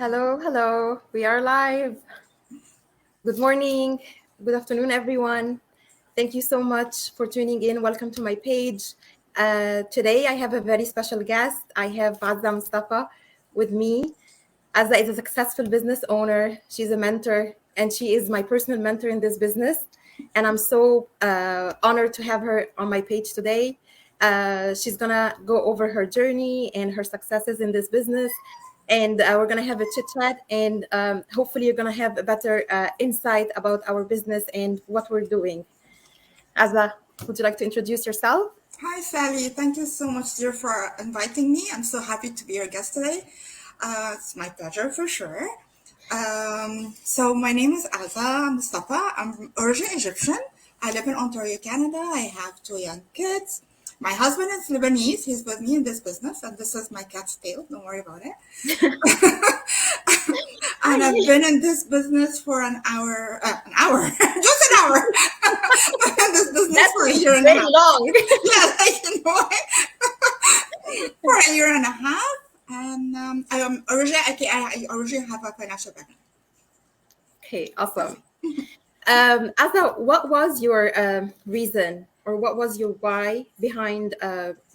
Hello, hello. We are live. Good morning. Good afternoon, everyone. Thank you so much for tuning in. Welcome to my page. Today, I have a very special guest. I have Azza Mostafa with me. Azza is a successful business owner. She's a mentor, and she is my personal mentor in this business. And I'm so honored to have her on my page today. She's gonna go over her journey and her successes in this business, and we're gonna have a chit chat. And hopefully, you're gonna have a better insight about our business and what we're doing. Azza, would you like to introduce yourself? Hi, Sally. Thank you so much, dear, for inviting me. I'm so happy to be your guest today. It's my pleasure for sure. So my name is Azza Mostafa. I'm originally Egyptian. I live in Ontario, Canada. I have two young kids. My husband is Lebanese. He's with me in this business, and this is my cat's tail. Don't worry about it. And I've been in this business for just an hour. I've been in this business That's for a year and a very half. long. Yeah, for a year and a half. And I am originally, okay, I originally have a financial background. Okay, awesome. Asa, what was your reason or what was your why behind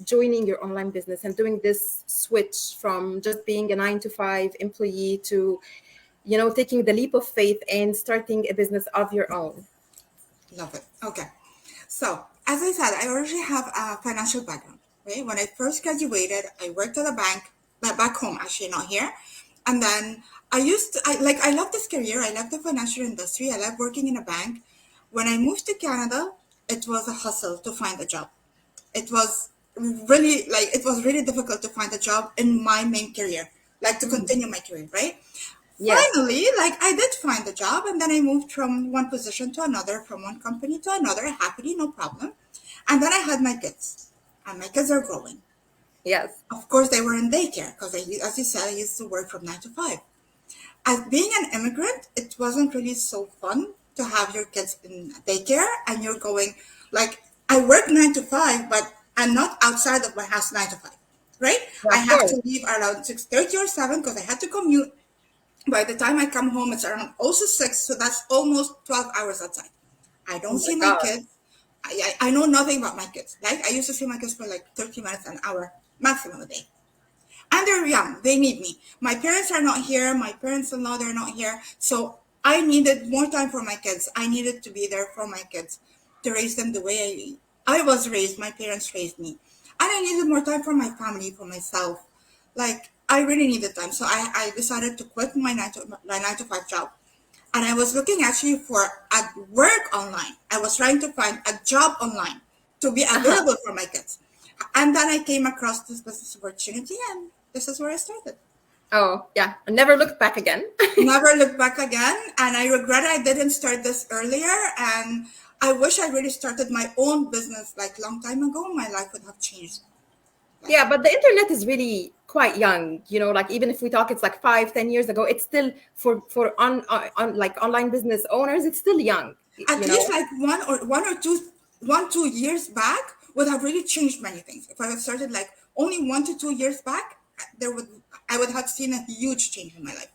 joining your online business and doing this switch from just being a 9 to 5 employee to, taking the leap of faith and starting a business of your own? Love it. Okay. So, as I said, I already have a financial background, right? When I first graduated, I worked at a bank, back home, actually, not here. And then I love this career. I love the financial industry. I love working in a bank. When I moved to Canada, it was a hustle to find a job. It was really difficult to find a job in my main career, like to continue my career, right? Yes. Finally, I did find a job, and then I moved from one position to another, from one company to another, happily, no problem. And then I had my kids, and my kids are growing. Yes. Of course, they were in daycare because, as you said, I used to work from 9 to 5. As being an immigrant, it wasn't really so fun to have your kids in daycare and you're going, like, I work 9 to 5, but I'm not outside of my house 9 to 5, right? Yeah, I of have course. to leave around 6:30 or 7 because I had to commute. By the time I come home, it's around also 6, so that's almost 12 hours outside. I Oh don't my see my God. kids. I know nothing about my kids. Like, I used to see my kids for like 30 minutes, an hour, maximum a day. And they're young. They need me. My parents are not here. My parents-in-law, they're not here. So I needed more time for my kids. I needed to be there for my kids, to raise them the way I was raised. My parents raised me. And I needed more time for my family, for myself. Like, I really needed time. So I decided to quit my 9 to 5 job. And I was looking actually for a work online. I was trying to find a job online to be Uh-huh. available for my kids. And then I came across this business opportunity, and this is where I started. Oh, yeah. I never looked back again. Never looked back again, and I regret I didn't start this earlier. And I wish I really started my own business like long time ago. My life would have changed. Like, Yeah, but the internet is really quite young. Like even if we talk, it's like 5, 10 years ago. It's still for on like online business owners. It's still young. at least like 1 or 2 years back would have really changed many things. If I had started like only 1 to 2 years back, there would I would have seen a huge change in my life.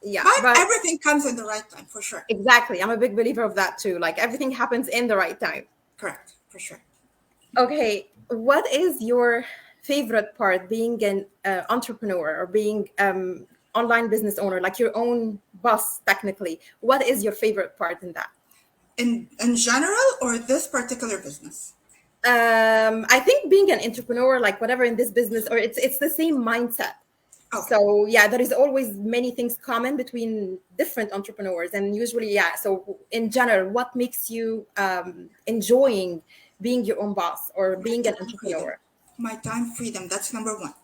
Yeah, But but everything comes in the right time, for sure. exactly, I'm a big believer of that too. Like everything happens in the right time. Correct, for sure. Okay, what is your favorite part being an entrepreneur or being online business owner, like your own boss technically? What is your favorite part in that? In general, or this particular business? I think being an entrepreneur, like whatever in this business, or it's the same mindset. Okay. So yeah, there is always many things common between different entrepreneurs, and usually yeah. So in general, what makes you enjoying being your own boss or My being an time freedom. entrepreneur? My time freedom. That's number one.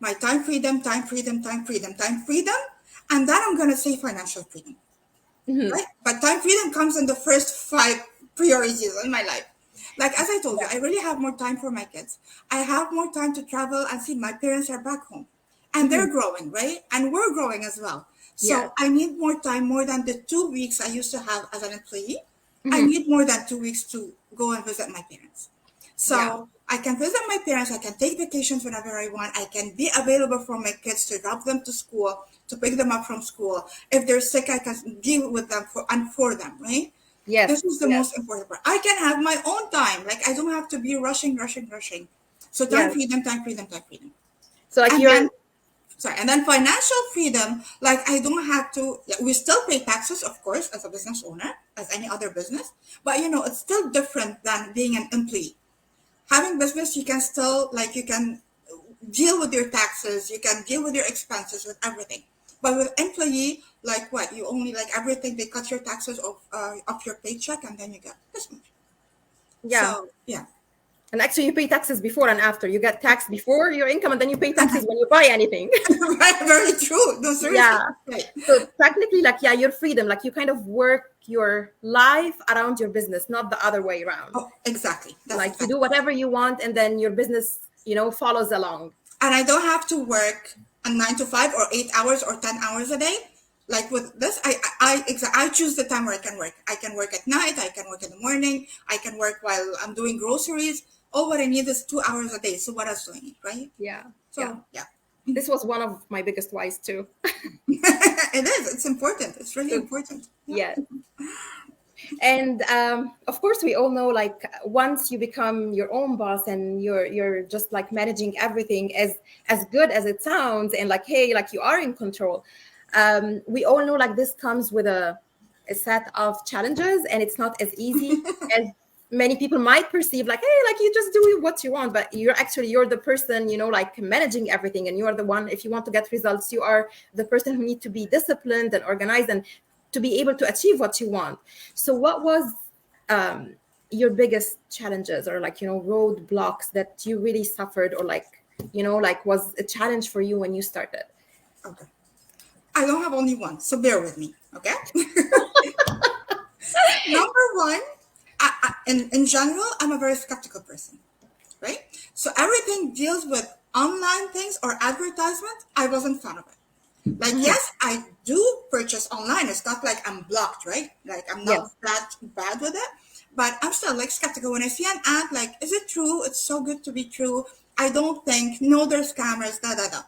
My time freedom, time freedom, time freedom, time freedom. And then I'm going to say financial freedom, Mhm. right? But time freedom comes in the first five priorities in my life. Like, as I told you, I really have more time for my kids. I have more time to travel and see my parents are back home. And they're Mhm. growing, right? And we're growing as well. Yes. So I need more time, more than the 2 weeks I used to have as an employee. I Mhm. need more than 2 weeks to go and visit my parents. Yeah. So I can visit my parents. I can take vacations whenever I want. I can be available for my kids to drop them to school, to pick them up from school. If they're sick, I can deal with them for them, right? This Yes, is the yes, most important part. I can have my own time. Like I don't have to be rushing, rushing, rushing. So time yes. freedom, time freedom, time freedom. So like And you're then sorry, and then financial freedom, like I don't have to, yeah, we still pay taxes, of course, as a business owner, as any other business, but it's still different than being an employee. Having business, you can still, like, you can deal with your taxes, you can deal with your expenses, with everything. But with employee, like what? You only, like, everything, they cut your taxes off your paycheck and then you get this much. yeah. So, yeah. And actually, you pay taxes before and after. You get taxed before your income, and then you pay taxes when you buy anything. Right, very true. No, seriously. Yeah. Right. So technically, like, yeah, your freedom, like, you kind of work your life around your business, not the other way around. Oh, exactly. That's Like, you do exactly. whatever you want, and then your business, follows along. And I don't have to work a 9 to 5 or 8 hours or 10 hours a day. Like with this, I choose the time where I can work. I can work at night. I can work in the morning. I can work while I'm doing groceries. All what I need is 2 hours a day. So what else do I need, right? Yeah. Yeah. So yeah, This was one of my biggest whys too. it is. It's important. It's really So, important. Yeah. yes. And of course, we all know, like, once you become your own boss and you're just like managing everything, as good as it sounds, and like, hey, like, you are in control. We all know, like, this comes with a set of challenges, and it's not as easy as many people might perceive. Like, hey, like, you just do what you want, but you're the person, like, managing everything, and you are the one. If you want to get results, you are the person who need to be disciplined and organized and to be able to achieve what you want. So what was your biggest challenges, or like, roadblocks that you really suffered, or like, like, was a challenge for you when you started? Okay. I don't have only one, so bear with me. Okay. Number one, in general, I'm a very skeptical person, right? So everything deals with online things or advertisement. I wasn't fan of it. Like, Mhm. yes, I do purchase online. It's not like I'm blocked, right? Like, I'm not Yes. that bad with it, but I'm still like skeptical when I see an ad. Like, is it true? It's so good to be true. I don't think. No, there's scammers. Da da da.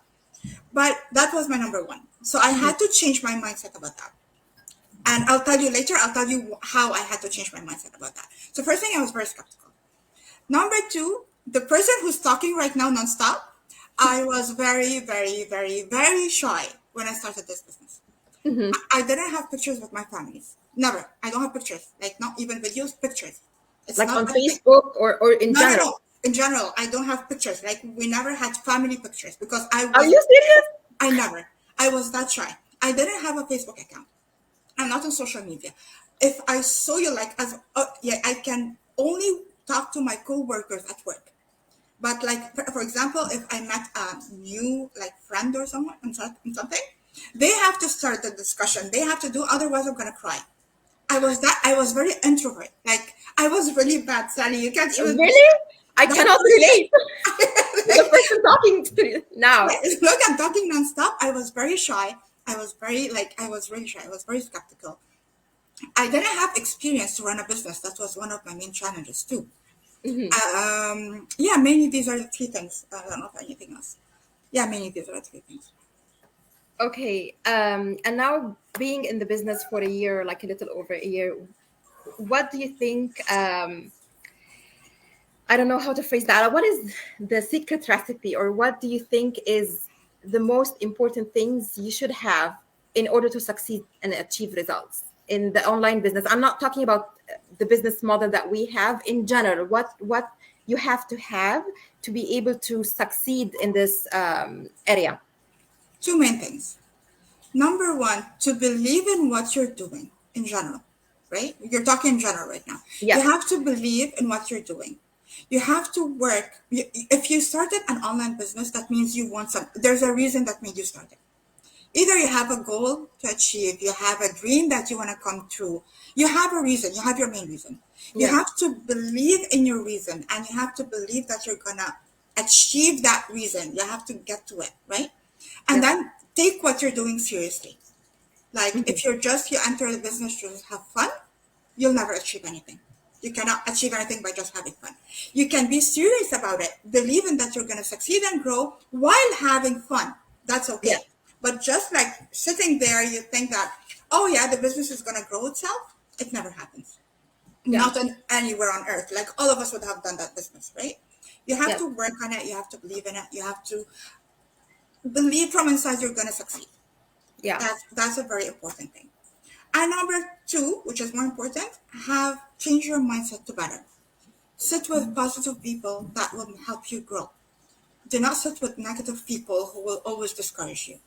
But that was my number one. So I Mhm. had to change my mindset about that. And I'll tell you later. I'll tell you how I had to change my mindset about that. So first thing, I was very skeptical. Number two, the person who's talking right now nonstop, I was very, very, very, very shy when I started this business. Mhm. I didn't have pictures with my families. Never. I don't have pictures. Like not even videos, pictures. It's Like not on a thing. Facebook, or in No, no, general? no. In general, I don't have pictures. Like we never had family pictures because Are you serious? I never. I was that shy. I didn't have a Facebook account. I'm not on social media. If I saw you like as yeah, I can only talk to my coworkers at work. But like for example, if I met a new like friend or someone and something, they have to start the discussion. They have to do, otherwise I'm gonna cry. I was very introvert. Like I was really bad, Sally. You can't even Really? I that's cannot relate to the like, person talking to you now. look, I'm talking nonstop. I was very shy. I was very like I was really shy. I was very skeptical. I didn't have experience to run a business. That was one of my main challenges too. Mhm. Yeah, mainly these are the three things. I don't know if anything else. Yeah, mainly these are the three things. Okay. And now, being in the business for a year, like a little over a year, what do you think? I don't know how to phrase that. What is the secret recipe, or what do you think is the most important things you should have in order to succeed and achieve results in the online business? I'm not talking about the business model that we have in general. What you have to be able to succeed in this area? Two main things. Number one, to believe in what you're doing in general, right? You're talking in general right now. You Yes. have to believe in what you're doing. You have to work. If you started an online business, that means you want some. There's a reason that made you start it. Either you have a goal to achieve, you have a dream that you want to come true, you have a reason, you have your main reason. You Yes. have to believe in your reason and you have to believe that you're going to achieve that reason. You have to get to it, right? And Yes. then take what you're doing seriously. Like Mhm. if you enter the business to just have fun, you'll never achieve anything. You cannot achieve anything by just having fun. You can be serious about it, believe in that you're going to succeed and grow while having fun. That's Yeah. okay. But just like sitting there, you think that, oh yeah, the business is going to grow itself. It never happens. Yeah. Not anywhere on earth. Like all of us would have done that business, right? You have Yeah. to work on it. You have to believe in it. You have to believe from inside you're going to succeed. Yeah. That's a very important thing. And number two, which is more important, have change your mindset to better. Sit with positive people that will help you grow. Do not sit with negative people who will always discourage you.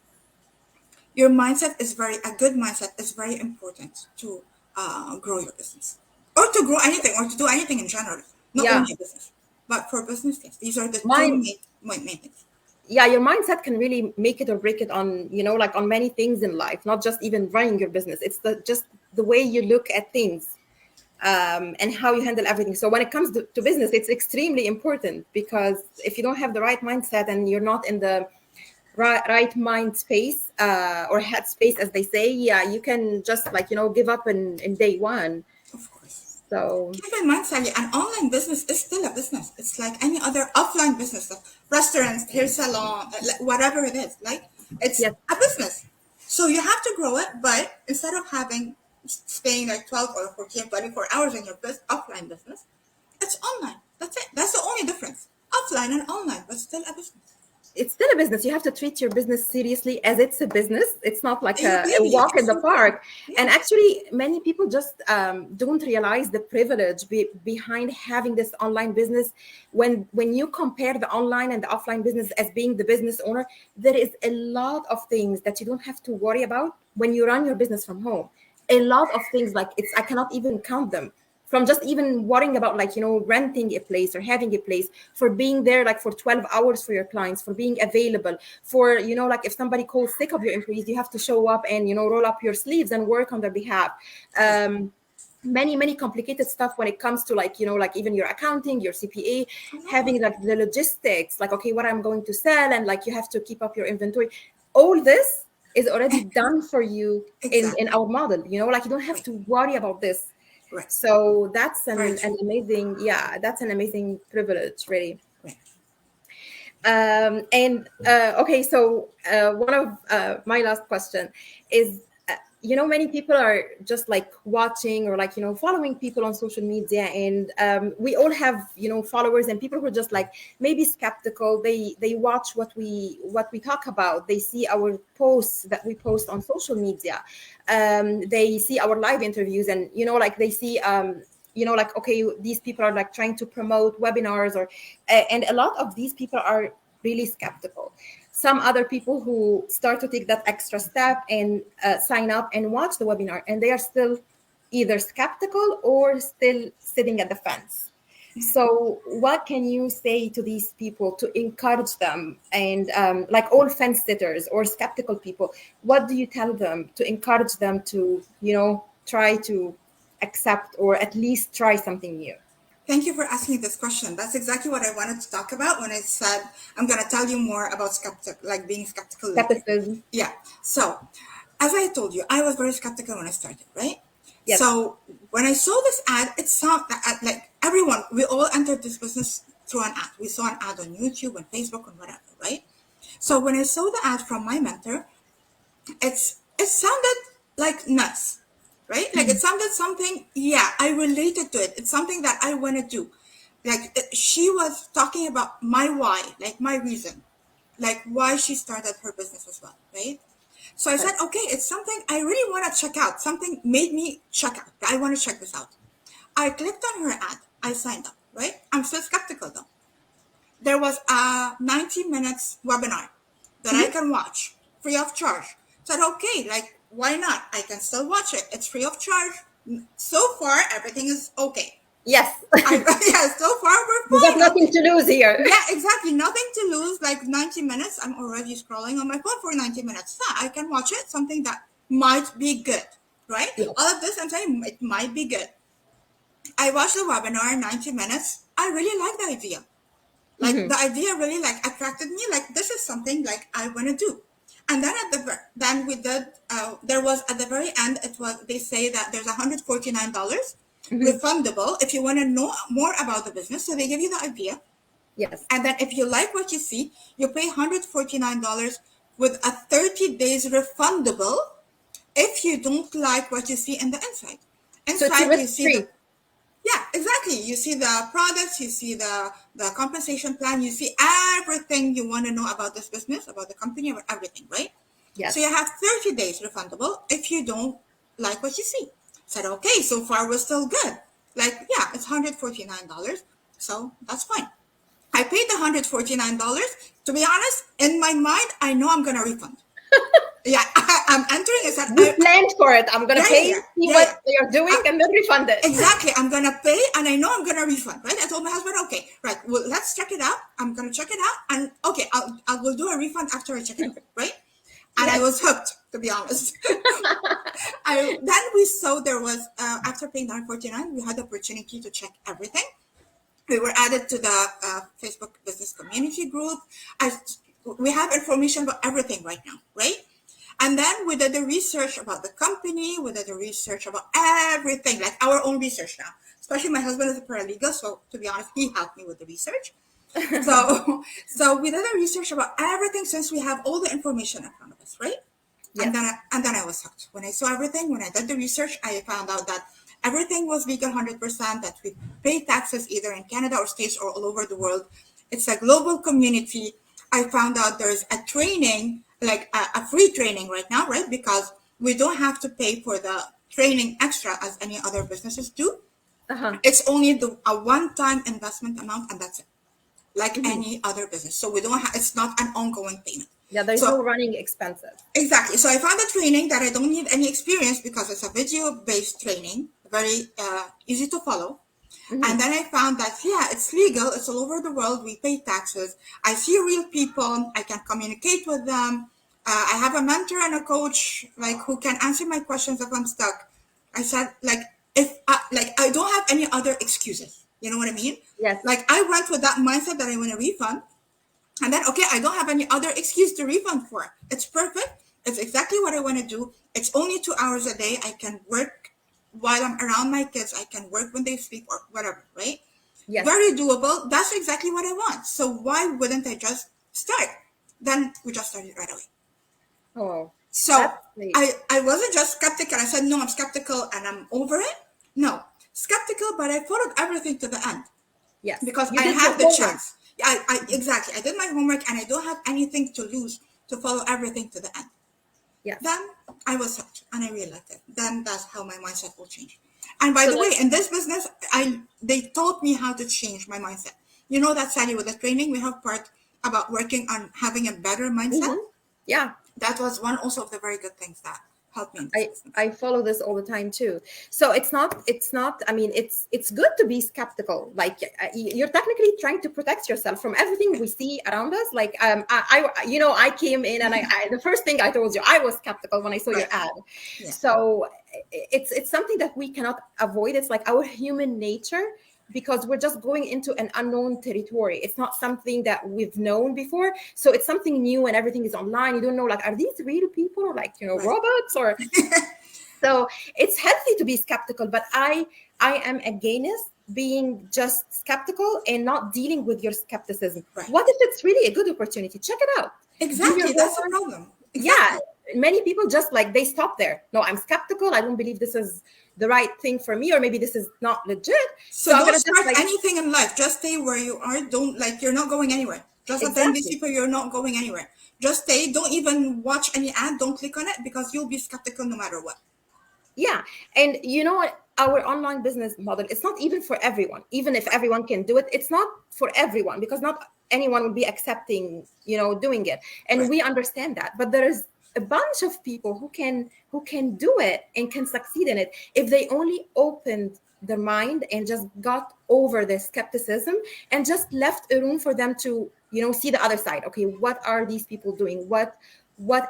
Your mindset is a good mindset is very important to grow your business or to grow anything or to do anything in general, not Yeah. only business, but for business things. These are the two Mine. main things. Yeah, your mindset can really make it or break it on, like on many things in life, not just even running your business. It's just the way you look at things, and how you handle everything. So when it comes to business, it's extremely important, because if you don't have the right mindset and you're not in the right mind space, or head space, as they say, yeah, you can just give up in day one. Of course. So Keep in mind, Sally, an online business is still a business. It's like any other offline business, like restaurants, hair salon, like whatever it is. Like it's yes, a business. So you have to grow it, but instead of staying like 12 or 14, 24 hours in your offline business, it's online. That's it. That's the only difference. Offline and online, but still a business. it's still a business. You have to treat your business seriously, as it's a business. It's not like Your a baby, walk in it's the your baby. park. And Yeah. actually, many people just don't realize the privilege behind having this online business. When you compare the online and the offline business as being the business owner, there is a lot of things that you don't have to worry about when you run your business from home. A lot of things, like I cannot even count them, from just even worrying about renting a place or having a place, for being there like for 12 hours for your clients, for being available, for like if somebody calls sick of your employees, you have to show up and roll up your sleeves and work on their behalf. Many complicated stuff when it comes to like even your accounting, your CPA, A lot. having like the logistics, like okay, what I'm going to sell, and like you have to keep up your inventory. All this is already done for you in Exactly. our model, like you don't have Right. to worry about this. Right. So that's Very an true. amazing, yeah, that's an amazing privilege, really. Right. And okay, so one of my last question is, many people are just like watching or like following people on social media, and we all have followers and people who are just like maybe skeptical. They watch what we talk about. They see our posts that we post on social media. They see our live interviews, and like they see like okay, these people are like trying to promote webinars, or and a lot of these people are really skeptical. Some other people who start to take that extra step and sign up and watch the webinar, and they are still either skeptical or still sitting at the fence. So what can you say to these people to encourage them? And like all fence sitters or skeptical people, what do you tell them to encourage them to try to accept, or at least try something new? Thank you for asking this question. That's exactly what I wanted to talk about when I said I'm going to tell you more about like being skeptical later. Skepticism. Yeah. So, as I told you, I was very skeptical when I started, right? Yes. So, when I saw this ad, it sounded like everyone, we all entered this business through an ad. We saw an ad on YouTube and Facebook and whatever, right? So, when I saw the ad from my mentor, it sounded like nuts, right? Like it sounded something, yeah, I related to it. It's something that I want to do. Like she was talking about my why, like my reason, like why she started her business as well, right? So I said, Right. okay, it's something I really want to check out. Something made me check out. I want to check this out. I clicked on her ad. I signed up, right? I'm still skeptical though. There was a 90 minutes webinar that I Mhm. can watch free of charge. Said, okay, like, why not? I can still watch it. It's free of charge. So far, everything is okay. Yes. Yeah, so far we're You got fine. nothing Okay. to lose here. Yeah, exactly. Nothing to lose. Like 90 minutes. I'm already scrolling on my phone for 90 minutes. Yeah, I can watch it. Something that might be good, right? Yes. All of this, I'm saying it might be good. I watched the webinar 90 minutes. I really like the idea. Like Mhm. the idea really like attracted me. Like this is something like I want to do. And then then we did. There was at the very end. It was they say that there's $149 Mhm. refundable if you want to know more about the business. So they give you the idea. Yes. And then if you like what you see, you pay $149 with a 30 days refundable if you don't like what you see in the inside. So it's Inside, you risk see the, free. yeah, exactly. You see the products, you see the compensation plan, you see everything you want to know about this business, about the company, about everything, right? So you Yes. have 30 days refundable if you don't like what you see. Said, okay, so far we're still good. Like, yeah, it's $149. So that's fine. I paid the $149. To be honest, in my mind, I know I'm gonna refund. Yeah, I'm entering. Is that You planned for it. I'm gonna yeah, yeah, pay, yeah, see yeah, what yeah. you're doing, Uh, and then refund it. exactly. I'm gonna pay, and I know I'm gonna refund. Right? I told my husband, okay, right. Well, let's check it out. I'm gonna check it out, and okay, I will do a refund after I check it out. Right? And I Yes. was hooked, to be honest. I then we saw there was after paying 949, we had the opportunity to check everything. We were added to the Facebook business community group. As we have information about everything right now, right? And then we did the research about the company. We did the research about everything, like our own research now. Especially my husband is a paralegal, so to be honest, he helped me with the research. So, so we did a research about everything since we have all the information in front of us, right? Yes. And then I was hooked. When I saw everything, when I did the research, I found out that everything was legal 100%, that we pay taxes either in Canada or States or all over the world. It's a global community. I found out there's a training, like a free training right now, right? Because we don't have to pay for the training extra as any other businesses do. Uh-huh. It's only a one-time investment amount, and that's it, like Mhm. any other business. So we don't have, it's not an ongoing payment. Yeah, there's So no running expenses. exactly. So I found a training that I don't need any experience because it's a video-based training, very easy to follow. And Hmm. then I found that, yeah, it's legal. It's all over the world. We pay taxes. I see real people. I can communicate with them. I have a mentor and a coach, like, who can answer my questions if I'm stuck. I said, like, if like, I don't have any other excuses. You know what I mean? Yes. Like, I went with that mindset that I want a refund. And then, okay, I don't have any other excuse to refund for. It's perfect. It's exactly what I want to do. It's only 2 hours a day. I can work while I'm around my kids. I can work when they sleep or whatever, right? Yes. Very doable. That's exactly what I want. So why wouldn't I just start? Then we just started right away. Oh, So that's great. I wasn't just skeptical. I said, no, I'm skeptical and I'm over it. No, skeptical, but I followed everything to the end Yes. because You I did your have the homework. chance. I exactly. I did my homework and I don't have anything to lose to follow everything to the end. Yes. Then I was hooked and I realized it. Then that's how my mindset will change. And by So the way, like, in this business, they taught me how to change my mindset. You know that Sally, with the training, we have part about working on having a better mindset. mhm. Yeah. That was one also of the very good things that helped me in this I business. I follow this all the time too. So it's not. I mean, it's good to be skeptical. Like you're technically trying to protect yourself from everything Yeah, we see around us. Like I came in and the first thing I told you, I was skeptical when I saw your right. ad. Yeah, So it's something that we cannot avoid. It's like our human nature, because we're just going into an unknown territory. It's not something that we've known before. So it's something new and everything is online. You don't know, like, are these real people or, like, right. robots? Or so it's healthy to be skeptical, but I am against being just skeptical and not dealing with your skepticism. Right. What if it's really a good opportunity? Check it out. Do your Exactly. That's the homework. problem. Yeah, Exactly. many people just, like, they stop there. No, I'm skeptical. I don't believe this is the right thing for me, or maybe this is not legit. So So I'm don't gonna just, start like, anything in life. Just stay where you are. Don't, like, you're not going anywhere. Just attend these exactly. people. You're not going anywhere. Just stay. Don't even watch any ad. Don't click on it because you'll be skeptical no matter what. Yeah. And you know what? Our online business model, it's not even for everyone. Even if Right. everyone can do it, it's not for everyone, because not anyone will be accepting, doing it. And Right. we understand that. But there is a bunch of people who can do it and can succeed in it if they only opened their mind and just got over the skepticism and just left a room for them to, see the other side. Okay, what are these people doing? What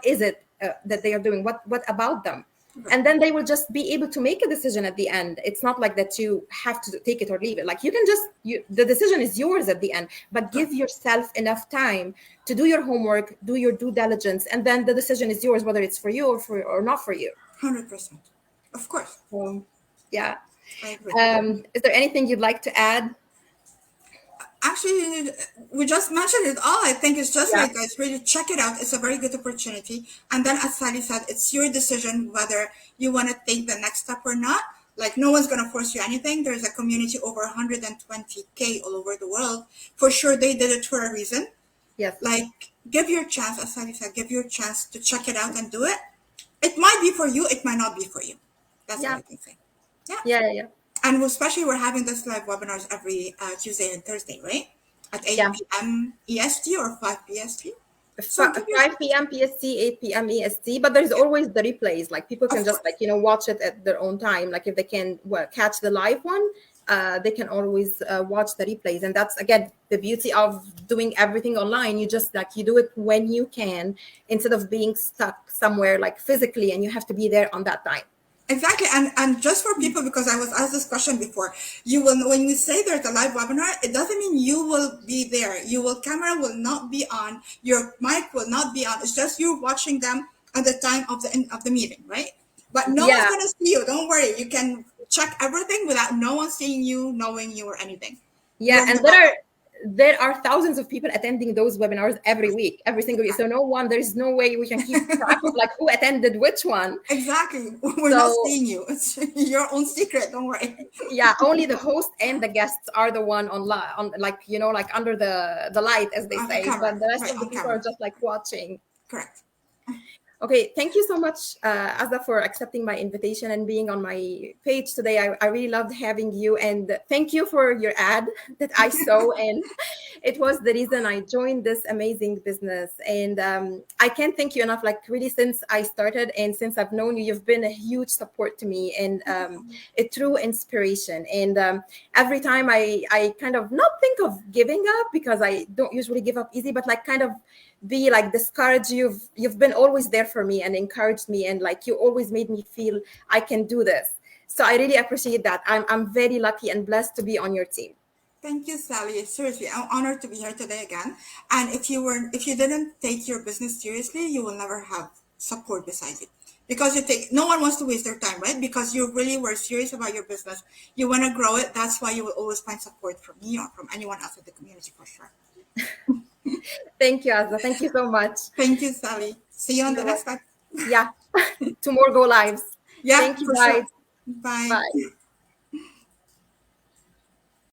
is it that they are doing? What about them? Right. And then they will just be able to make a decision at the end. It's not like that you have to take it or leave it. Like, you can just, the decision is yours at the end, but Right. give yourself enough time to do your homework, do your due diligence, and then the decision is yours, whether it's for you or not for you. 100%. Of course. So, yeah. I agree. Is there anything you'd like to add? Actually, we just mentioned it all. I think it's just Yeah. like, guys, really check it out. It's a very good opportunity. And then, as Sally said, it's your decision whether you want to take the next step or not. Like, no one's going to force you anything. There's a community over 120K all over the world. For sure, they did it for a reason. Yes. Like, give your chance, as Sally said, give your chance to check it out and do it. It might be for you, it might not be for you. That's all Yeah. I can say. Yeah. Yeah. Yeah. Yeah. And especially, we're having this live webinars every Tuesday and Thursday, right? At Yeah. 8 p.m. EST or 5 PST. So give your 5 p.m. PST, 8 p.m. EST, but there's always the replays. Like people can of just course. like, watch it at their own time. Like if they can catch the live one, they can always watch the replays. And that's, again, the beauty of doing everything online. You just like, you do it when you can instead of being stuck somewhere like physically and you have to be there on that time. Exactly, and just for people, because I was asked this question before, you will, when you say there's a live webinar, it doesn't mean you will be there. Camera will not be on, your mic will not be on. It's just you watching them at the time of the end of the meeting, right? But no one's Yeah. gonna see you. Don't worry. You can check everything without no one seeing you, knowing you, or anything. Yeah. You're in the And bubble. there are thousands of people attending those webinars every week, every single week. So there's no way we can keep track of like who attended which one. Exactly. We're not So seeing you. It's your own secret. Don't worry. yeah, only the host and the guests are the one on like like under the light, as they On say, but camera. the rest Right, of the on people are camera. just like watching. Correct. Okay, thank you so much, Azza, for accepting my invitation and being on my page today. I really loved having you, and thank you for your ad that I saw, and it was the reason I joined this amazing business. And I can't thank you enough. Like really, since I started and since I've known you, you've been a huge support to me and a true inspiration. And every time I kind of not think of giving up because I don't usually give up easy, but like kind of be like discouraged, you've been always there for me and encouraged me, and like you always made me feel I can do this. So I really appreciate that. I'm very lucky and blessed to be on your team. Thank you, Sally. Seriously, I'm honored to be here today again. And if you didn't take your business seriously, you will never have support beside you. Because no one wants to waste their time, right? Because you really were serious about your business. You want to grow it. That's why you will always find support from me or from anyone else in the community for sure. Thank you, Azza. Thank you so much. Thank you, Sally. See you on the You're next welcome. one. Yeah. Two more go lives. Yeah, Thank you, for sure. guys. Bye. Bye.